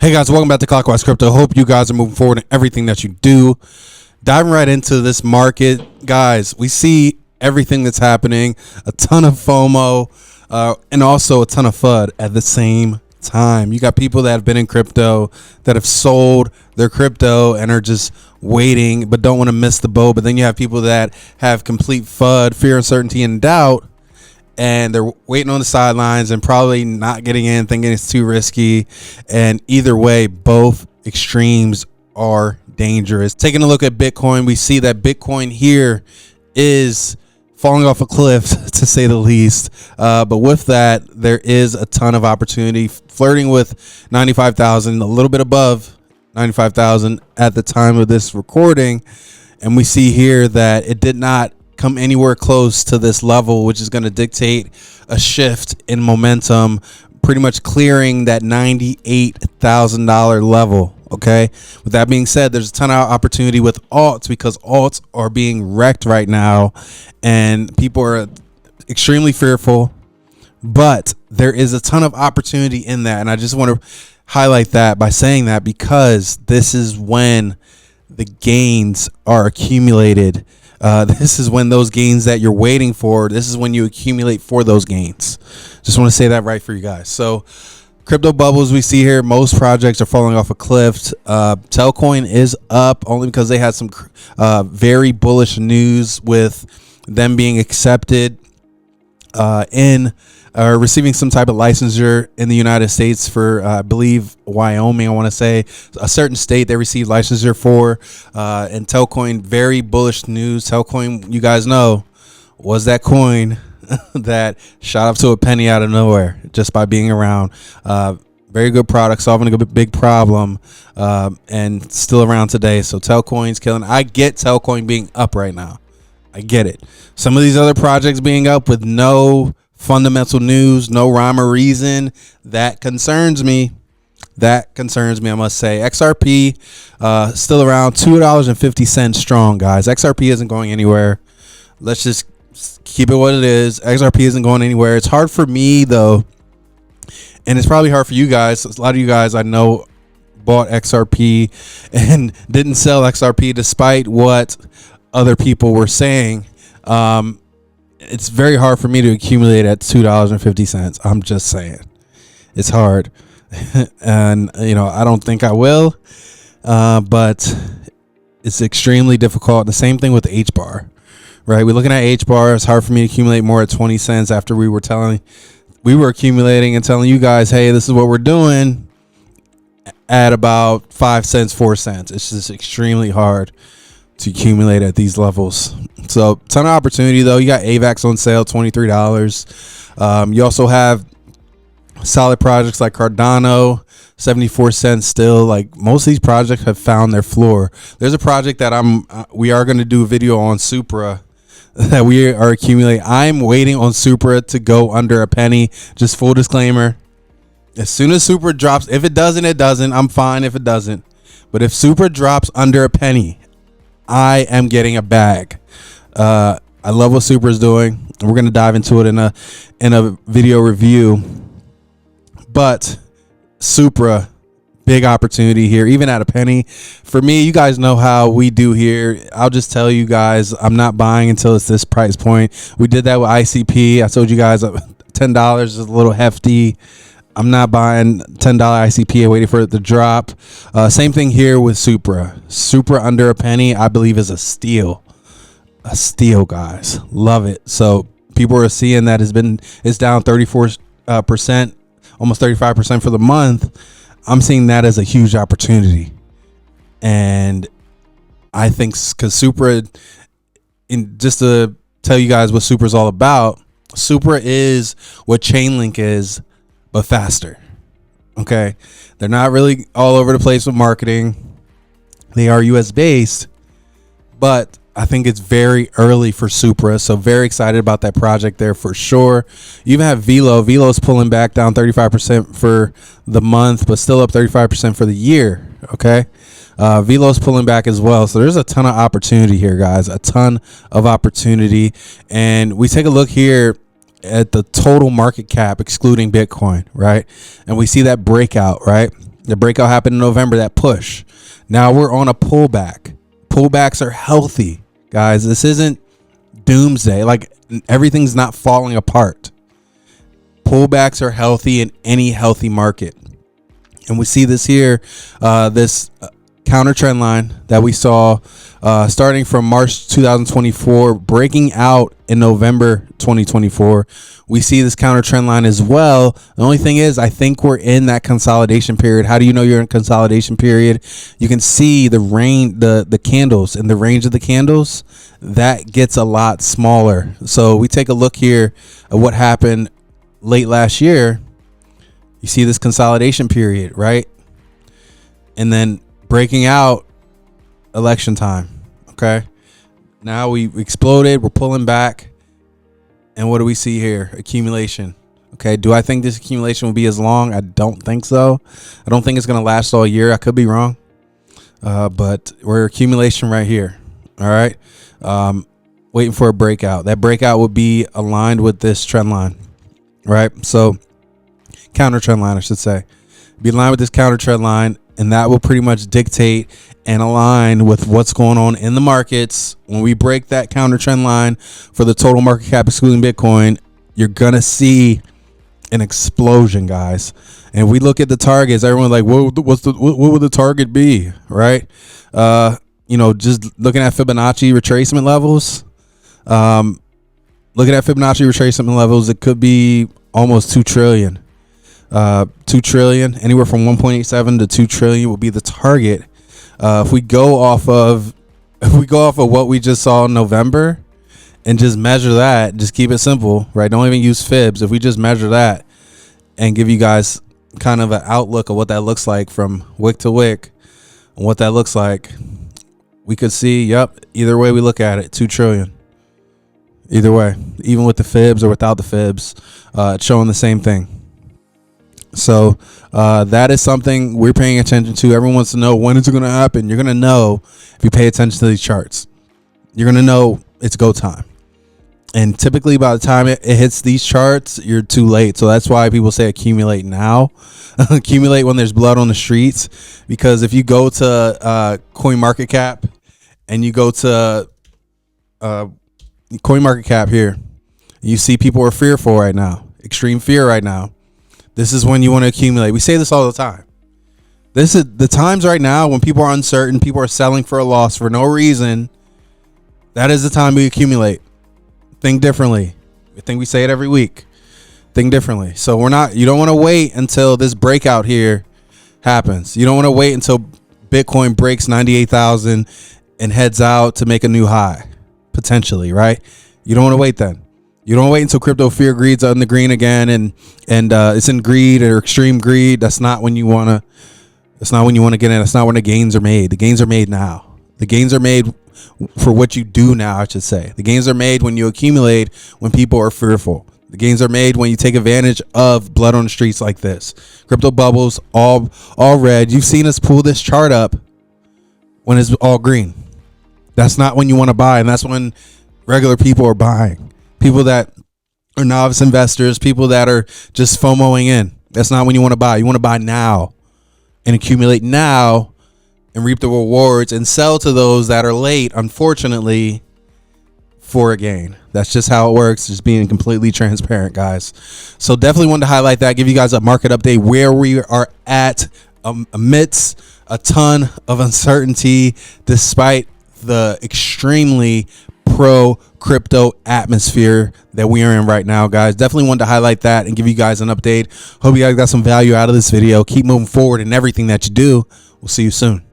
Hey guys, welcome back to Clockwise Crypto. Hope you guys are moving forward in everything that you do. Diving right into this market, guys, we see everything that's happening, a ton of FOMO, and also a ton of FUD at the same time. You got people that have been in crypto that have sold their crypto and are just waiting but don't want to miss the boat. But then you have people that have complete FUD, fear, uncertainty, and doubt, and they're waiting on the sidelines and probably not getting in, thinking it's too risky. And either way, both extremes are dangerous. Taking a look at Bitcoin, we see that Bitcoin here is falling off a cliff, to say the least. But with that, there is a ton of opportunity, flirting with 95,000, a little bit above 95,000 at the time of this recording. And we see here that it did not come anywhere close to this level, which is going to dictate a shift in momentum, pretty much clearing that $98,000 level. Okay, with that being said, there's a ton of opportunity with alts because alts are being wrecked right now and people are extremely fearful, but there is a ton of opportunity in that. And I just want to highlight that by saying that because this is when the gains are accumulated. This is when those gains that you're waiting for, this is when you accumulate for those gains. Just want to say that right for you guys. So crypto bubbles we see here, most projects are falling off a cliff. Telcoin is up only because they had some very bullish news with them being accepted in receiving some type of licensure in the United States for, I believe, Wyoming, I want to say, a certain state they received licensure for. And Telcoin, very bullish news. Telcoin, you guys know, was that coin that shot up to a penny out of nowhere just by being around. Very good product, solving a big problem, and still around today. So Telcoin's killing. I get Telcoin being up right now. I get it. Some of these other projects being up with no fundamental news, no rhyme or reason, that concerns me. That concerns me, I must say. XRP still around $2.50 strong, guys. XRP isn't going anywhere. Let's just keep it what it is. XRP isn't going anywhere. It's hard for me though, and it's probably hard for you guys. A lot of you guys I know bought XRP and didn't sell XRP despite what other people were saying. It's very hard for me to accumulate at $2.50. I'm just saying, it's hard. And I don't think I will, but it's extremely difficult. The same thing with H bar, right? We're looking at H bar. It's hard for me to accumulate more at 20 cents after we were accumulating and telling you guys, hey, this is what we're doing at about 5 cents, 4 cents. It's just extremely hard to accumulate at these levels. So ton of opportunity though. You got AVAX on sale, $23. You also have solid projects like Cardano, 74 cents still. Like most of these projects have found their floor. There's a project that we are going to do a video on, Supra, that we are accumulating. I'm waiting on Supra to go under a penny. Just full disclaimer. As soon as Supra drops, if it doesn't, it doesn't. I'm fine if it doesn't. But if Supra drops under a penny, I am getting a bag. I love what Supra is doing. We're going to dive into it in a video review. But Supra, big opportunity here, even at a penny. For me, you guys know how we do here. I'll just tell you guys, I'm not buying until it's this price point. We did that with ICP. I told you guys $10 is a little hefty. I'm not buying $10 ICP and waiting for it to drop. Same thing here with Supra. Supra under a penny, I believe, is a steal. A steal, guys. Love it. So people are seeing that it's down 34%, almost 35% for the month. I'm seeing that as a huge opportunity. And I think because Supra, just to tell you guys what Supra is all about, Supra is what Chainlink is, but faster. Okay, they're not really all over the place with marketing. They are US based, but I think it's very early for Supra, so very excited about that project there for sure. You even have Velo. Velo's pulling back, down 35% for the month, but still up 35% for the year. Okay, Velo's pulling back as well, so there's a ton of opportunity here, guys. A ton of opportunity, and we take a look here at the total market cap excluding Bitcoin, right? And we see that breakout, right? The breakout happened in November, that push. Now we're on a pullback. Pullbacks are healthy, guys. This isn't doomsday. Like, everything's not falling apart. Pullbacks are healthy in any healthy market. And we see this here, this counter trend line that we saw starting from March 2024, breaking out in November 2024. We see this counter trend line as well. The only thing is, I think we're in that consolidation period. How do you know you're in consolidation period? You can see the candles, and the range of the candles, that gets a lot smaller. So we take a look here at what happened late last year. You see this consolidation period, right? And then breaking out election time. Okay. Now we exploded. We're pulling back. And what do we see here? Accumulation. Okay. Do I think this accumulation will be as long? I don't think so. I don't think it's going to last all year. I could be wrong. But we're accumulation right here. All right. Waiting for a breakout. That breakout would be aligned with this trend line. Right. So counter trend line, I should say. Be aligned with this counter trend line. And that will pretty much dictate and align with what's going on in the markets. When we break that counter trend line for the total market cap excluding Bitcoin, you're going to see an explosion, guys. And if we look at the targets, everyone's like, what would the target be? Right. Just looking at Fibonacci retracement levels, it could be almost 2 trillion. 2 trillion, anywhere from 1.87 to 2 trillion will be the target. If we go off of what we just saw in November and just measure that, just keep it simple, right? Don't even use fibs. If we just measure that and give you guys kind of an outlook of what that looks like from wick to wick, and what that looks like, we could see, yep, either way we look at it, 2 trillion. Either way, even with the fibs or without the fibs, it's showing the same thing. So that is something we're paying attention to. Everyone wants to know, when is it going to happen? You're going to know if you pay attention to these charts. You're going to know it's go time. And typically by the time it hits these charts, you're too late. So that's why people say accumulate now. Accumulate when there's blood on the streets. Because if you go to CoinMarketCap and you go to CoinMarketCap here, you see people are fearful right now. Extreme fear right now. This is when you want to accumulate. We say this all the time. This is the times right now when people are uncertain, people are selling for a loss for no reason. That is the time we accumulate. Think differently. I think we say it every week. Think differently. So you don't want to wait until this breakout here happens. You don't want to wait until Bitcoin breaks 98,000 and heads out to make a new high, potentially, right? You don't want to wait then. You don't wait until crypto fear greed's on the green again and it's in greed or extreme greed. That's not when you want to get in. That's not when the gains are made. The gains are made now. The gains are made for what you do now, I should say. The gains are made when you accumulate, when people are fearful. The gains are made when you take advantage of blood on the streets like this. Crypto bubbles, all red. You've seen us pull this chart up when it's all green. That's not when you want to buy, and that's when regular people are buying. People that are novice investors, people that are just FOMOing in. That's not when you want to buy. You want to buy now and accumulate now and reap the rewards and sell to those that are late, unfortunately, for a gain. That's just how it works. Just being completely transparent, guys. So definitely wanted to highlight that, give you guys a market update where we are at amidst a ton of uncertainty, despite the extremely pro crypto atmosphere that we are in right now, guys. Definitely wanted to highlight that and give you guys an update. Hope you guys got some value out of this video. Keep moving forward in everything that you do. We'll see you soon.